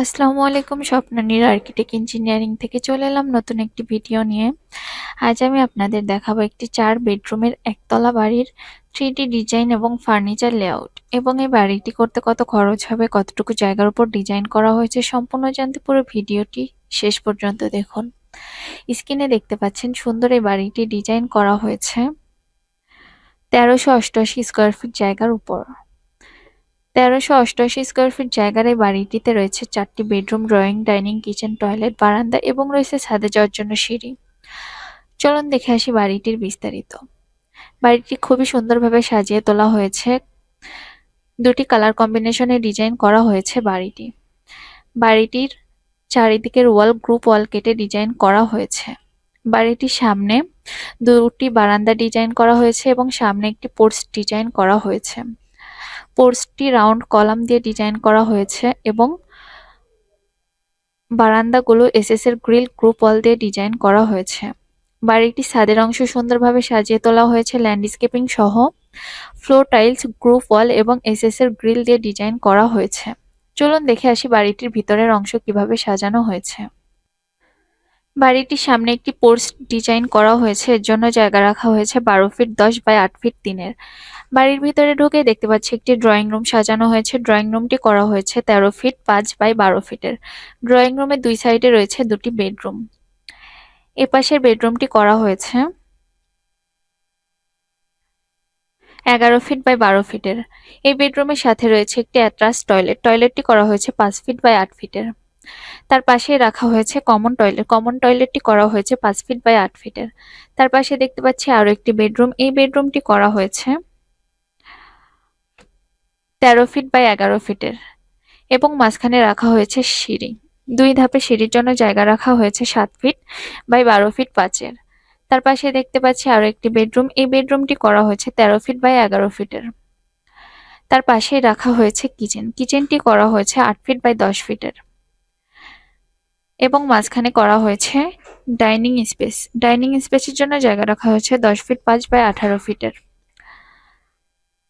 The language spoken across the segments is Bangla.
আসসালামু আলাইকুম, স্বপ্ননীর আর্কিটেক্ট ইঞ্জিনিয়ারিং থেকে চলে এলাম নতুন একটি ভিডিও নিয়ে। আজ আমি আপনাদের দেখাবো একটি 4 বেডরুমের একতলা বাড়ির 3D ডিজাইন এবং ফার্নিচার লেআউট, এবং এই বাড়িটি করতে কত খরচ হবে, কতটুকু জায়গার উপর ডিজাইন করা হয়েছে, সম্পূর্ণ জানতে পুরো ভিডিওটি শেষ পর্যন্ত দেখুন। স্ক্রিনে দেখতে পাচ্ছেন সুন্দর এই বাড়িটি ডিজাইন করা হয়েছে 1388 স্কোয়ার ফিট জায়গার উপর। 1388 স্কোয়ার ফিট জায়গার এই বাড়িটিতে রয়েছে 4টি bedroom, drawing, dining, kitchen, toilet, বারান্দা এবং রয়েছে ছাদে যাওয়ার জন্য সিঁড়ি। চলুন দেখে আসি বাড়িটির বিস্তারিত। বাড়িটি খুবই সুন্দরভাবে সাজিয়ে তোলা হয়েছে। দুটি কালার কম্বিনেশনে ডিজাইন করা হয়েছে বাড়িটি। বাড়িটির চারিদিকের ওয়াল গ্রুপ ওয়াল কেটে ডিজাইন করা হয়েছে। বাড়িটির সামনে দুটি বারান্দা ডিজাইন করা হয়েছে এবং সামনে একটি পোর্চ ডিজাইন করা হয়েছে। পোর্চটি রাউন্ড কলাম দিয়ে ডিজাইন করা হয়েছে এবং বারান্দাগুলো এসএস এর গ্রিল গ্রুপ ওয়াল দিয়ে ডিজাইন করা হয়েছে। বাড়িটির ছাদের অংশ সুন্দরভাবে সাজিয়ে তোলা হয়েছে ল্যান্ডস্কেপিং সহ। ফ্লোর টাইলস, গ্রুপ ওয়াল এবং এসএস এর গ্রিল দিয়ে ডিজাইন করা হয়েছে। চলুন দেখে আসি বাড়িটির ভিতরের অংশ কিভাবে সাজানো হয়েছে। বাড়িটির সামনে একটি পোর্চ ডিজাইন করা হয়েছে, এর জন্য জায়গা রাখা হয়েছে 12 ফিট 10 বাই 8 ফিট 3-এর। বাড়ির ভিতরে ঢুকে দেখতে পাচ্ছি একটি ড্রয়িং রুম সাজানো হয়েছে। ড্রয়িং রুমটি করা হয়েছে 13 ফিট 5 বাই 12 ফিটের। ড্রয়িং রুমের দুই সাইডে রয়েছে দুটি বেডরুম। এপাশের বেডরুমটি করা হয়েছে 11 ফিট বাই 12 ফিটের। এই বেডরুমের সাথে রয়েছে একটি অ্যাটাচ টয়লেট। টয়লেটটি করা হয়েছে 5 ফিট বাই 8 ফিটের। তার পাশে রাখা হয়েছে কমন টয়লেট। কমন টয়লেটটি করা হয়েছে 5 ফিট বাই 8 ফিটের। তার পাশে দেখতে পাচ্ছি আরো একটি বেডরুম। এই বেডরুমটি করা হয়েছে 13 ফিট বাই 11 ফিটের এবং মাঝখানে রাখা হয়েছে সিঁড়ি। দুই ধাপে সিঁড়ির জন্য জায়গা রাখা হয়েছে 7 ফিট বাই 12 ফিট 5-এর। তার পাশে দেখতে পাচ্ছি আরো একটি বেডরুম। এই বেডরুমটি করা হয়েছে 13 ফিট বাই 11 ফিটের। তার পাশেই রাখা হয়েছে কিচেন। কিচেনটি করা হয়েছে 8 ফিট বাই 10 ফিটের এবং মাঝখানে করা হয়েছে ডাইনিং স্পেস। ডাইনিং স্পেসের জন্য জায়গা রাখা হয়েছে 10 ফিট 5 বাই 18 ফিটের।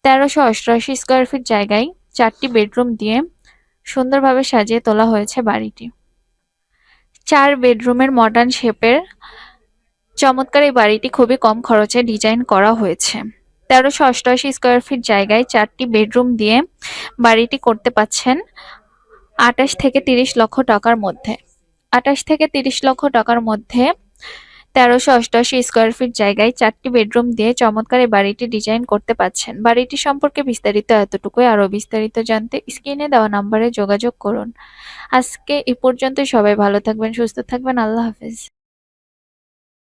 1388 স্কোয়ার ফিট জায়গায় 4টি বেডরুম দিয়ে সুন্দরভাবে সাজিয়ে তোলা হয়েছে বাড়িটি। 4 বেডরুমের মডার্ন শেপের চমৎকার এই বাড়িটি খুবই কম খরচে ডিজাইন করা হয়েছে। 1388 স্কোয়ার ফিট জায়গায় 4টি বেডরুম দিয়ে বাড়িটি করতে পাচ্ছেন 28 থেকে 30 লক্ষ টাকার মধ্যে। 28 থেকে 30 লক্ষ টাকার মধ্যে 1388 স্কোয়ার ফিট জায়গায় 4টি বেডরুম দিয়ে চমৎকার এই বাড়িটি ডিজাইন করতে পাচ্ছেন। বাড়িটি সম্পর্কে বিস্তারিত এতটুকুই। আরো বিস্তারিত জানতে স্ক্রিনে দেওয়া নম্বরে যোগাযোগ করুন। আজকে এ পর্যন্ত। সবাই ভালো থাকবেন, সুস্থ থাকবেন। আল্লাহ হাফেজ।